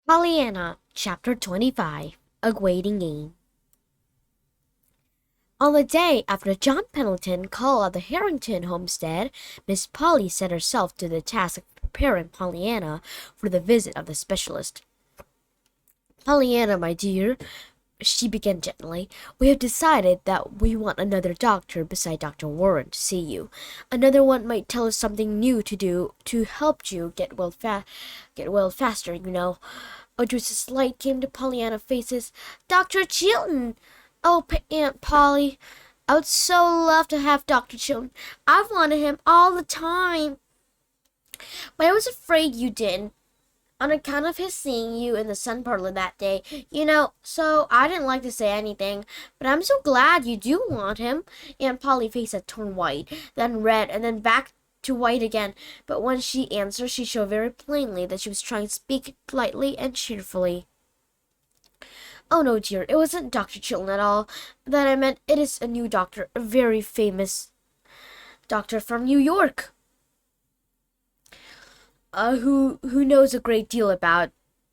Pollyanna, Chapter 25, A Waiting Game. On the day after John Pendleton called at the Harrington homestead, Miss Polly set herself to the task of preparing Pollyanna for the visit of the specialist. "Pollyanna, my dear," she began gently, "we have decided that we want another doctor beside Dr. Warren to see you. Another one might tell us something new to do to help you get well faster, you know." A just light came to Pollyanna's faces. "Dr. Chilton! Oh, Aunt Polly, I would so love to have Dr. Chilton. I've wanted him all the time. But I was afraid you didn't, on account of his seeing you in the sun parlor that day, so I didn't like to say anything. But I'm so glad you do want him." Aunt Polly's face had turned white, then red, and then back to white again. But when she answered, she showed very plainly that she was trying to speak politely and cheerfully. "Oh, no, dear, it wasn't Dr. Chilton at all that I meant. It is a new doctor, a very famous doctor from New York, who knows a great deal about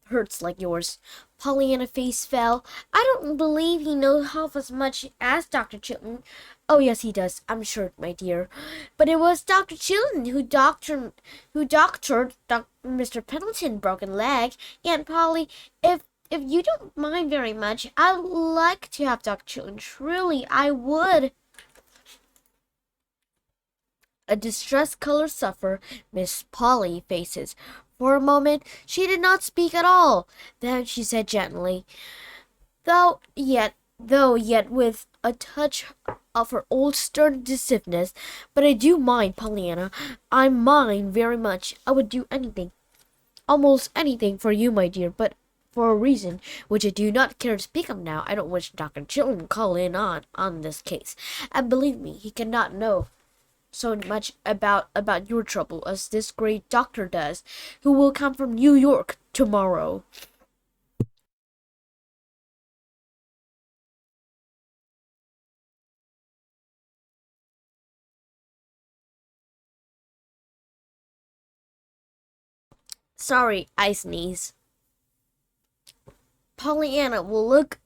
hurts like yours." Pollyanna's face fell. "I don't believe he knows half as much as Dr. Chilton." "Oh, yes, he does, I'm sure, my dear. But it was Dr. Chilton who doctored Mr. Pendleton's broken leg. Aunt Polly, if you don't mind very much, I'd like to have Dr. Chilton. Truly, I would." A distressed color suffered Miss Polly's faces. For a moment she did not speak at all. Then she said gently, though yet with a touch of her old stern decisiveness, "But I do mind, Pollyanna. I mind very much. I would do anything, almost anything, for you, my dear, but for a reason which I do not care to speak of now, I don't wish Dr. Chilton to call in on this case. And believe me, he cannot know so much about your trouble as this great doctor does, who will come from New York tomorrow." "Sorry, I sneeze." Pollyanna will look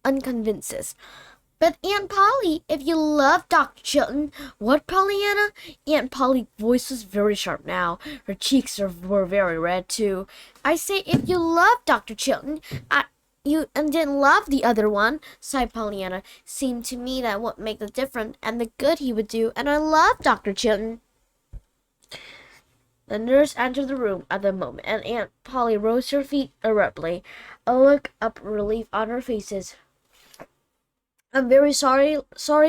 unconvinced. "But Aunt Polly, if you love Dr. Chilton—" "What, Pollyanna?" Aunt Polly's voice was very sharp now. Her cheeks were very red, too. "I say, if you love Dr. Chilton, you and didn't love the other one," sighed Pollyanna. "Seemed to me that would make the difference, and the good he would do, and I love Dr. Chilton." The nurse entered the room at the moment, and Aunt Polly rose to her feet abruptly, a look of relief on her faces. "I'm very sorry,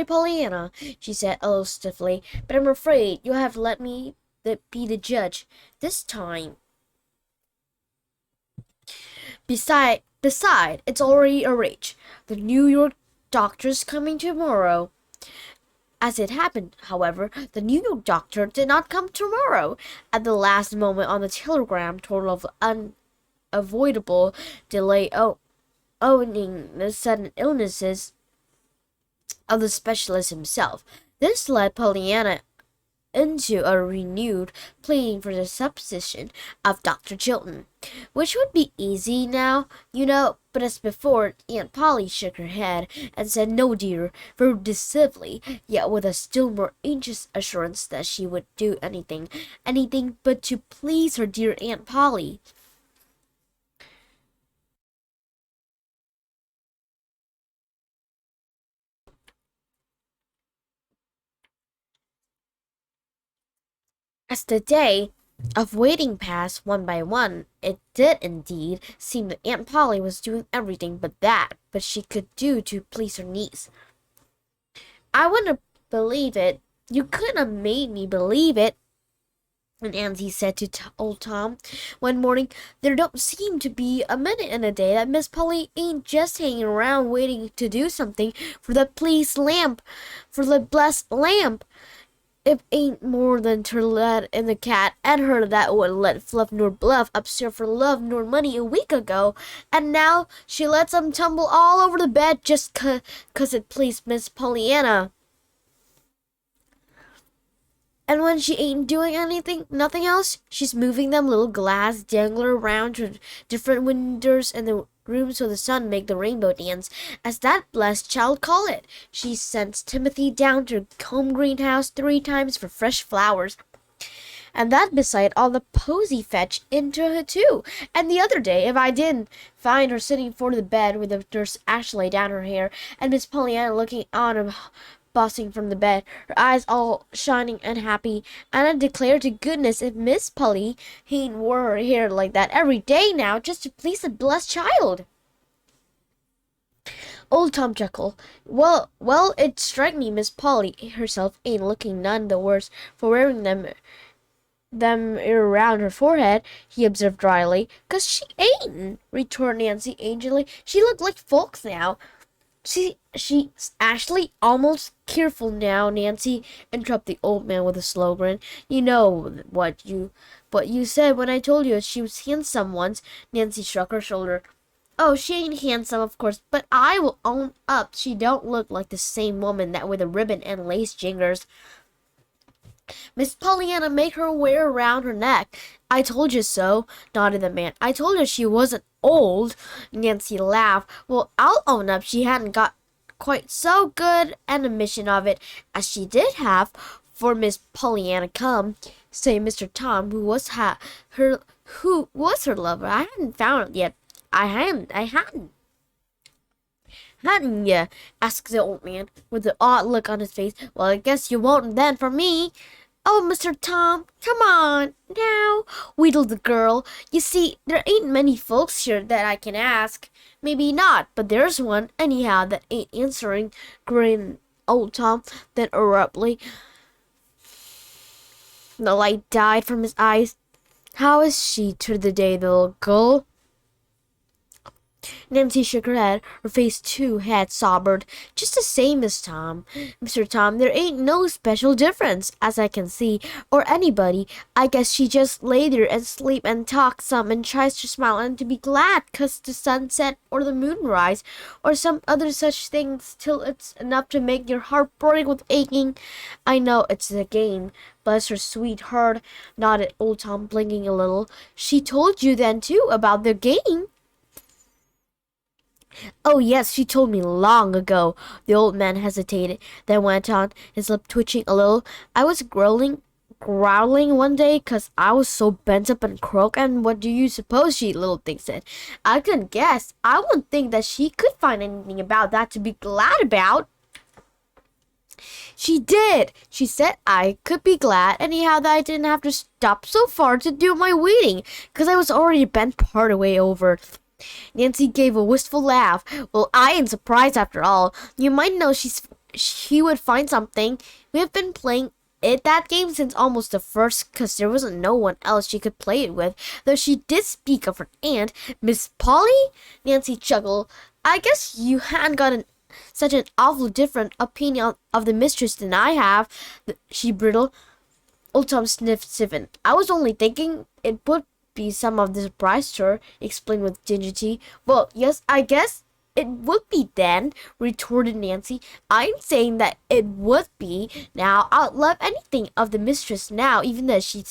Pollyanna," she said a little stiffly, "but I'm afraid you'll have to let me be the judge this time. Beside, it's already arranged. The New York doctor's coming tomorrow." As it happened, however, the New York doctor did not come tomorrow. At the last moment on the telegram told of unavoidable delay owing the sudden illnesses of the specialist himself. This led Pollyanna into a renewed pleading for the supposition of Dr. Chilton, which would be easy now, but as before, Aunt Polly shook her head and said no, dear, very decisively, yet with a still more anxious assurance that she would do anything but to please her dear Aunt Polly. As the day of waiting passed one by one, it did indeed seem that Aunt Polly was doing everything but she could do to please her niece. "I wouldn't believe it. You couldn't have made me believe it," and Auntie said to old Tom one morning. "There don't seem to be a minute in a day that Miss Polly ain't just hanging around waiting to do something for the blessed lamp. It ain't more than to let in the cat and her that would let Fluff nor Bluff upstairs for love nor money a week ago, and now she lets 'em tumble all over the bed just 'cause it pleased Miss Pollyanna." And when she ain't doing nothing else, she's moving them little glass dangler around to different windows in the room so the sun make the rainbow dance, as that blessed child call it. She sends Timothy down to home greenhouse 3 times for fresh flowers. And that beside all the posy fetch into her too. And the other day, if I didn't find her sitting for the bed with the nurse Ashley down her hair, and Miss Pollyanna looking on and bossing from the bed, her eyes all shining and happy, and I declare to goodness if Miss Polly hadn't wore her hair like that every day now, just to please the blessed child. Old Tom chuckled. Well, it strike me Miss Polly herself ain't looking none the worse for wearing them around her forehead, he observed dryly. 'Cause she ain't, returned Nancy angrily. She looked like folks now. She's actually almost careful now, Nancy, interrupted the old man with a slow grin. You know what you said when I told you she was handsome once. Nancy shrugged her shoulder. Oh, she ain't handsome, of course, but I will own up she don't look like the same woman that with a ribbon and lace jingers Miss Pollyanna make her wear around her neck. I told you so, nodded the man. I told her she wasn't old. Nancy laughed. Well, I'll own up she hadn't got quite so good an admission of it as she did have, for Miss Pollyanna come, say Mr. Tom, who was her lover. I hadn't found it yet. I hadn't. Hadn't ya? Asked the old man, with an odd look on his face. Well, I guess you won't then for me. Oh, Mr. Tom, come on, now, wheedled the girl. You see, there ain't many folks here that I can ask. Maybe not, but there's one, anyhow, that ain't answering, grinned old Tom. Then abruptly, the light died from his eyes. How is she to the day, the little girl? Nancy shook her head. Her face, too, had sobered. Just the same as Tom. Mr. Tom, there ain't no special difference, as I can see, or anybody. I guess she just lay there and sleep and talk some and tries to smile and to be glad 'cause the sun set or the moon rise, or some other such things, till it's enough to make your heart break with aching. I know it's a game. Bless her sweet heart, nodded old Tom, blinking a little. She told you then, too, about the game. Oh, yes, she told me long ago. The old man hesitated, then went on, his lip twitching a little. I was growling one day 'cause I was so bent up and croaked, and what do you suppose she little thing said? I couldn't guess. I wouldn't think that she could find anything about that to be glad about. She did. She said I could be glad anyhow that I didn't have to stop so far to do my weeding, 'cause I was already bent part of way over. Nancy gave a wistful laugh. Well, I ain't surprised after all. You might know she would find something. We have been playing that game since almost the first, 'cause there wasn't no one else she could play it with, though she did speak of her aunt, Miss Polly. Nancy chuckled. I guess you hadn't got such an awful different opinion of the mistress than I have, she brittled. Old Tom sniffed stiffened. I was only thinking it would be some of the surprise to her, explained with dignity. Well, yes, I guess it would be then, retorted Nancy. I'm saying that it would be. Now, I'd love anything of the mistress now, even though she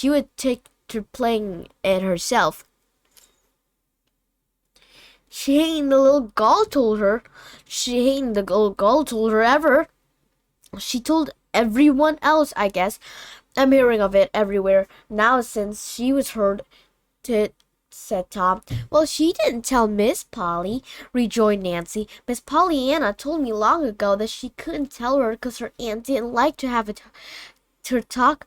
would take to playing it herself. She ain't the little gull told her. She ain't the little gull told her ever. She told everyone else, I guess. I'm hearing of it everywhere now since she was heard to, said Tom. Well, she didn't tell Miss Polly, rejoined Nancy. Miss Pollyanna told me long ago that she couldn't tell her 'cause her aunt didn't like to have her talk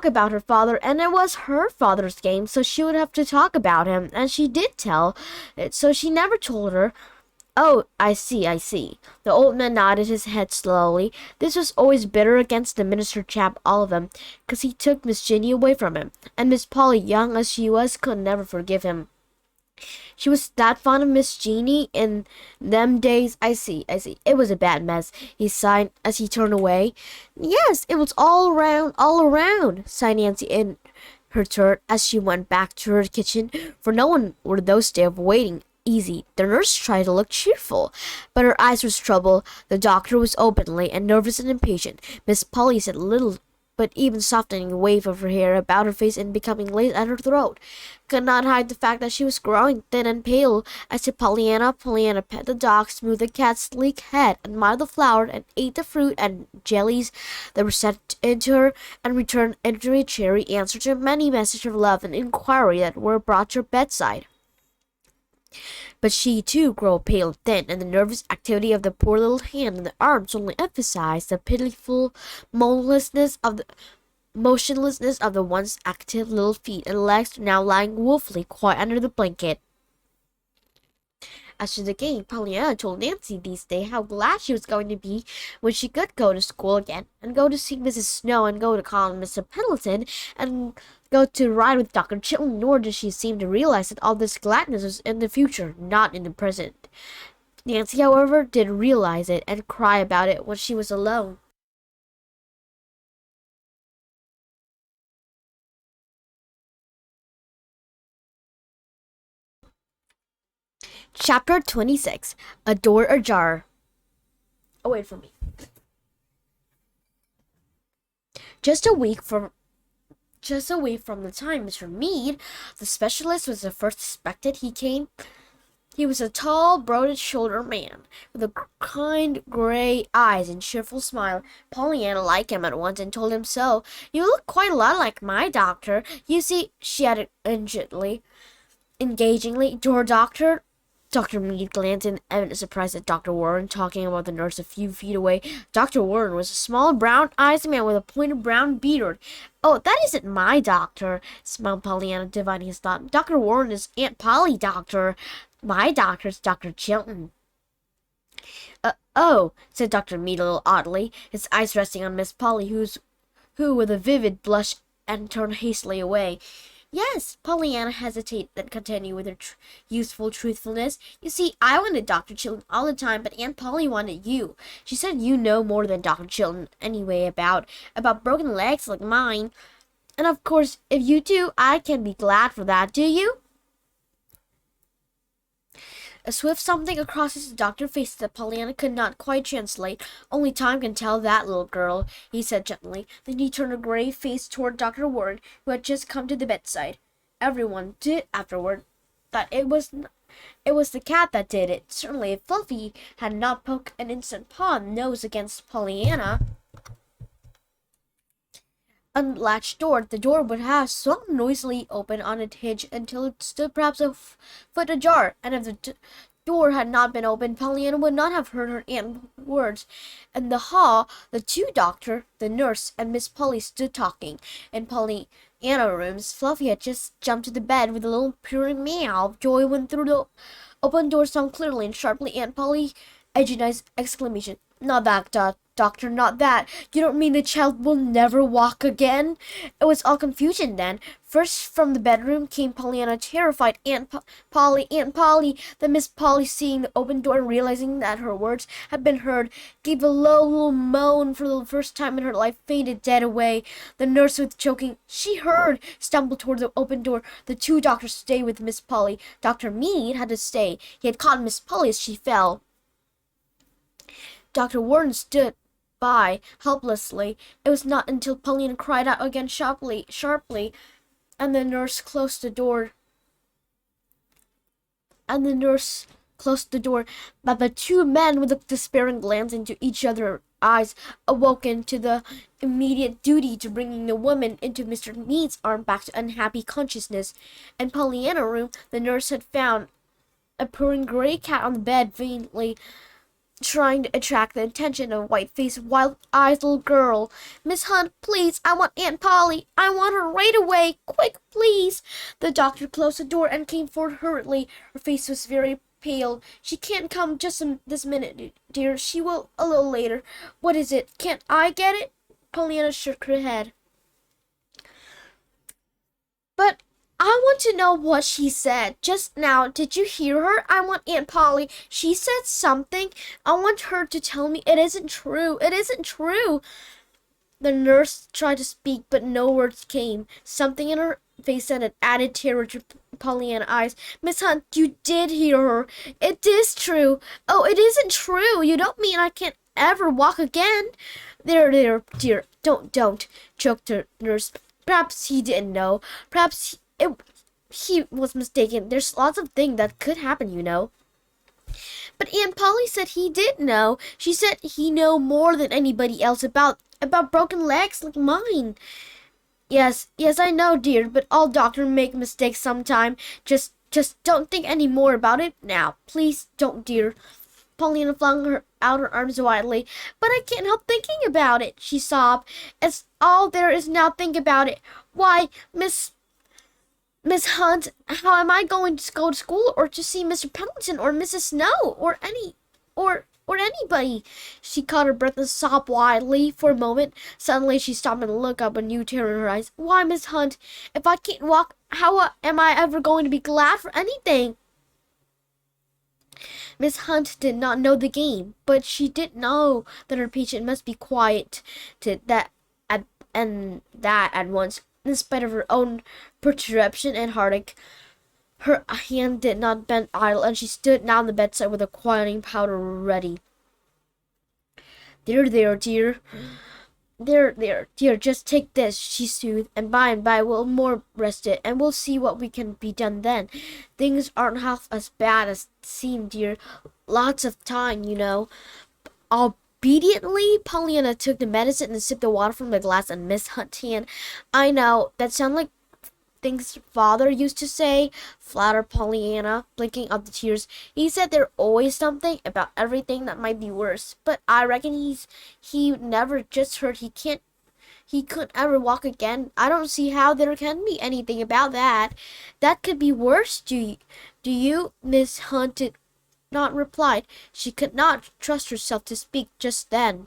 about her father, and it was her father's game, so she would have to talk about him, and she did tell it, so she never told her. Oh, I see. The old man nodded his head slowly. This was always bitter against the minister chap, all of them, 'cause he took Miss Ginny away from him, and Miss Polly, young as she was, could never forgive him. She was that fond of Miss Jeannie in them days. I see. It was a bad mess, he sighed as he turned away. Yes, it was all around, sighed Nancy in her turn as she went back to her kitchen, for no one were those days of waiting easy. The nurse tried to look cheerful, but her eyes were troubled. The doctor was openly and nervous and impatient. Miss Polly said little, but even softening a wave of her hair about her face and becoming lace at her throat could not hide the fact that she was growing thin and pale. As to Pollyanna, Pollyanna pet the dog, smoothed the cat's sleek head, admired the flower, and ate the fruit and jellies that were sent into her, and returned every cheery answer to many messages of love and inquiry that were brought to her bedside. But she too grew pale and thin, and the nervous activity of the poor little hand and the arms only emphasized the pitiful motionlessness of the once active little feet and legs now lying woefully quiet under the blanket. As to the game, Pollyanna told Nancy these days how glad she was going to be when she could go to school again, and go to see Mrs. Snow, and go to call on Mr. Pendleton, and go to ride with Dr. Chilton, nor did she seem to realize that all this gladness was in the future, not in the present. Nancy, however, did realize it, and cry about it when she was alone. Chapter 26. A Door Ajar. Oh, wait for me. Just a week from the time Mr. Mead, the specialist, was the first suspected, he was a tall, broad-shouldered man, with a kind gray eyes and cheerful smile. Pollyanna liked him at once and told him so. "You look quite a lot like my doctor. You see," she added engagingly, "your doctor." Dr. Mead glanced in evident surprise at Dr. Warren, talking about the nurse a few feet away. Dr. Warren was a small, brown-eyed man with a pointed brown beard. "Oh, that isn't my doctor," smiled Pollyanna, divining his thought. "Dr. Warren is Aunt Polly, doctor. My doctor's Dr. Chilton." Oh," said Dr. Mead a little oddly, his eyes resting on Miss Polly, who with a vivid blush, and turned hastily away. "Yes," Pollyanna hesitated, then continued with her youthful truthfulness. "You see, I wanted Dr. Chilton all the time, but Aunt Polly wanted you. She said you know more than Dr. Chilton anyway about broken legs like mine. And of course, if you do, I can be glad for that. Do you?" A swift something across his doctor face that Pollyanna could not quite translate. "Only time can tell that, little girl," he said gently. Then he turned a grave face toward Dr. Warren, who had just come to the bedside. Everyone did afterward that it was the cat that did it. Certainly, if Fluffy had not poked an instant paw and nose against Pollyanna unlatched door, the door would have swung noisily open on its hinge until it stood perhaps a foot ajar, and if the door had not been opened, Pollyanna would not have heard her aunt's words. In the hall, the two doctor, the nurse, and Miss Polly stood talking. In Pollyanna's rooms, Fluffy had just jumped to the bed with a little purring meow of joy when through the open door sounded clearly and sharply Aunt Polly agonized exclamation. "Not that, doctor, not that. You don't mean the child will never walk again?" It was all confusion then. First from the bedroom came Pollyanna, terrified. Aunt Polly, Aunt Polly." Then Miss Polly, seeing the open door and realizing that her words had been heard, gave a low little moan for the first time in her life, fainted dead away. The nurse, with choking "She heard," stumbled toward the open door. The two doctors stayed with Miss Polly. Dr. Mead had to stay. He had caught Miss Polly as she fell. Dr. Warren stood by helplessly. It was not until Pollyanna cried out again sharply, and the nurse closed the door, that the two men, with a despairing glance into each other's eyes, awoken to the immediate duty to bringing the woman into Mr. Mead's arm back to unhappy consciousness. In Pollyanna's room, the nurse had found a purring gray cat on the bed, vainly trying to attract the attention of a white-faced, wild-eyed little girl. "Miss Hunt, please, I want Aunt Polly. I want her right away. Quick, please." The doctor closed the door and came forward hurriedly. Her face was very pale. "She can't come just this minute, dear. She will a little later. What is it? Can't I get it?" Pollyanna shook her head. "But I want to know what she said just now. Did you hear her? I want Aunt Polly. She said something. I want her to tell me it isn't true. It isn't true." The nurse tried to speak, but no words came. Something in her face said an added terror to Pollyanna's eyes. Miss Hunt, you did hear her. It is true. Oh, it isn't true. You don't mean I can't ever walk again? There, dear. Don't, choked the nurse. Perhaps he didn't know. Perhaps he was mistaken. There's lots of things that could happen, you know. But Aunt Polly said he did know. She said he know more than anybody else about broken legs like mine. Yes, I know, dear, but all doctors make mistakes sometime. Just don't think any more about it now. Please don't, dear. Pollyanna flung out her arms wildly. But I can't help thinking about it, she sobbed. It's all there is now. Think about it. Why, Miss Hunt, how am I going to go to school or to see Mr. Pendleton or Mrs. Snow or anybody? She caught her breath and sobbed wildly for a moment. Suddenly she stopped and looked up, a new terror in her eyes. Why, Miss Hunt, if I can't walk, how am I ever going to be glad for anything? Miss Hunt did not know the game, but she did know that her patient must be quiet and that at once. In spite of her own perturbation and heartache, her hand did not bend idle, and she stood down the bedside with a quieting powder ready. There, dear. There, dear, just take this, she soothed, and by we'll more rest it, and we'll see what we can be done then. Things aren't half as bad as it seemed, dear. Lots of time, you know. Obediently, Pollyanna took the medicine and sipped the water from the glass in Miss Hunt's hand. I know, that sounds like things father used to say, flattered Pollyanna, blinking up the tears. He said there's always something about everything that might be worse, but I reckon he never just heard he couldn't ever walk again. I don't see how there can be anything about that. That could be worse, do you? Miss Hunt did not reply. She could not trust herself to speak just then.